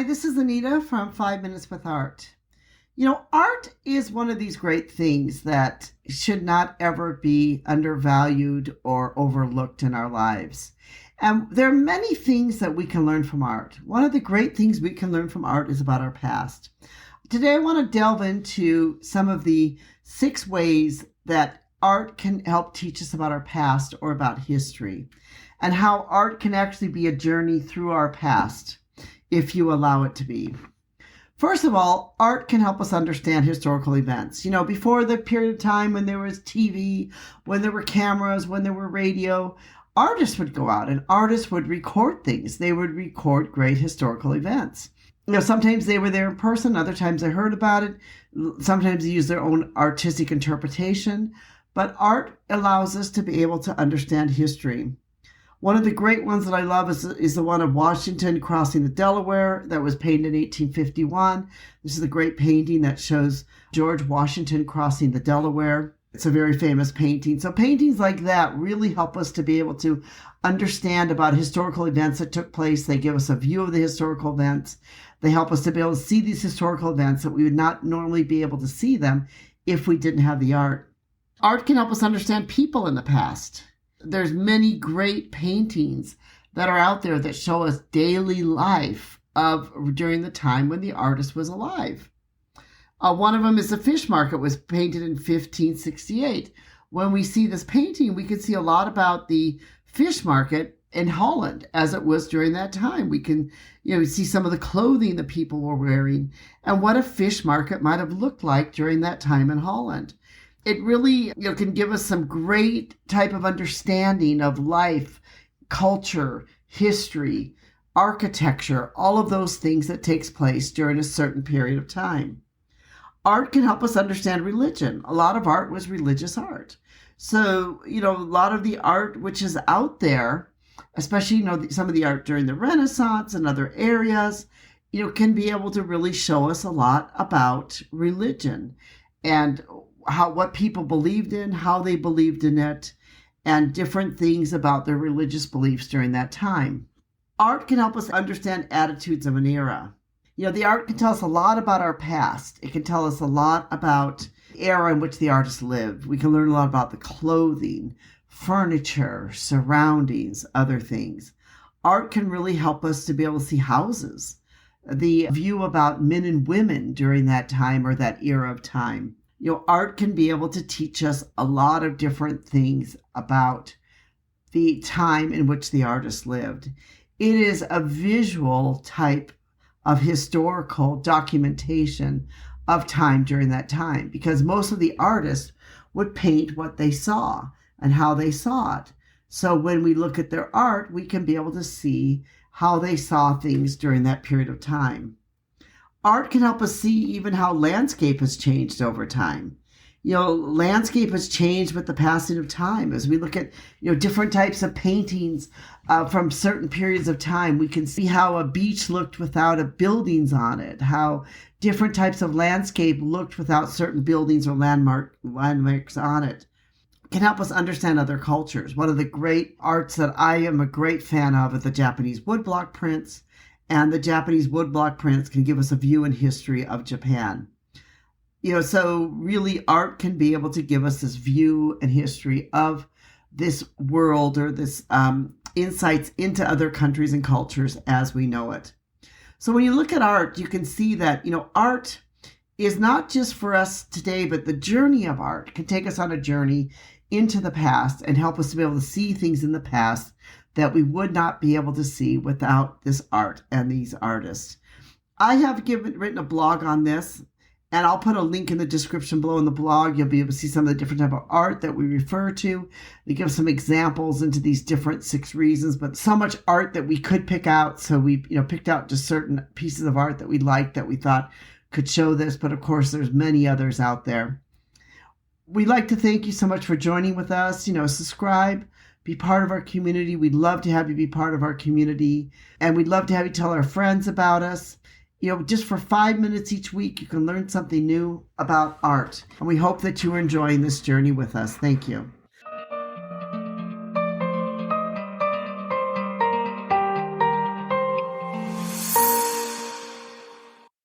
Hi, this is Anita from 5 Minutes with Art. Art is one of these great things that should not ever be undervalued or overlooked in our lives. And there are many things that we can learn from art. One of the great things we can learn from art is about our past. Today, I want to delve into some of the 6 ways that art can help teach us about our past or about history, and how art can actually be a journey through our past if you allow it to be. First of all, art can help us understand historical events. Before the period of time when there was TV, when there were cameras, when there were radio, artists would go out and artists would record things. They would record great historical events. Sometimes they were there in person, other times they heard about it. Sometimes they used their own artistic interpretation. But art allows us to be able to understand history. One of the great ones that I love is the one of Washington crossing the Delaware that was painted in 1851. This is the great painting that shows George Washington crossing the Delaware. It's a very famous painting. So paintings like that really help us to be able to understand about historical events that took place. They give us a view of the historical events. They help us to be able to see these historical events that we would not normally be able to see them if we didn't have the art. Art can help us understand people in the past. There's many great paintings that are out there that show us daily life during the time when the artist was alive. One of them is the fish market, was painted in 1568. When we see this painting, we can see a lot about the fish market in Holland as it was during that time. We can see some of the clothing that people were wearing and what a fish market might have looked like during that time in Holland. It really can give us some great type of understanding of life, culture, history, architecture, all of those things that takes place during a certain period of time. Art can help us understand religion. A lot of art was religious art. So, a lot of the art which is out there, especially, some of the art during the Renaissance and other areas, can be able to really show us a lot about religion and what people believed in, how they believed in it, and different things about their religious beliefs during that time. Art can help us understand attitudes of an era. The art can tell us a lot about our past. It can tell us a lot about the era in which the artist lived. We can learn a lot about the clothing, furniture, surroundings, other things. Art can really help us to be able to see houses, the view about men and women during that time or that era of time. Art can be able to teach us a lot of different things about the time in which the artist lived. It is a visual type of historical documentation of time during that time, because most of the artists would paint what they saw and how they saw it. So when we look at their art, we can be able to see how they saw things during that period of time. Art can help us see even how landscape has changed over time. Landscape has changed with the passing of time. As we look at, different types of paintings from certain periods of time, we can see how a beach looked without buildings on it, how different types of landscape looked without certain buildings or landmarks on it. It can help us understand other cultures. One of the great arts that I am a great fan of are the Japanese woodblock prints. And the Japanese woodblock prints can give us a view and history of Japan. So really art can be able to give us this view and history of this world, or this insights into other countries and cultures as we know it. So when you look at art, you can see that, art is not just for us today, but the journey of art can take us on a journey into the past and help us to be able to see things in the past that we would not be able to see without this art and these artists. I have written a blog on this, and I'll put a link in the description below in the blog. You'll be able to see some of the different type of art that we refer to. They give some examples into these different 6 reasons, but so much art that we could pick out. So we picked out just certain pieces of art that we liked, that we thought could show this. But of course, there's many others out there. We'd like to thank you so much for joining with us. Subscribe. Be part of our community. We'd love to have you be part of our community. And we'd love to have you tell our friends about us. Just for 5 minutes each week, you can learn something new about art. And we hope that you are enjoying this journey with us. Thank you.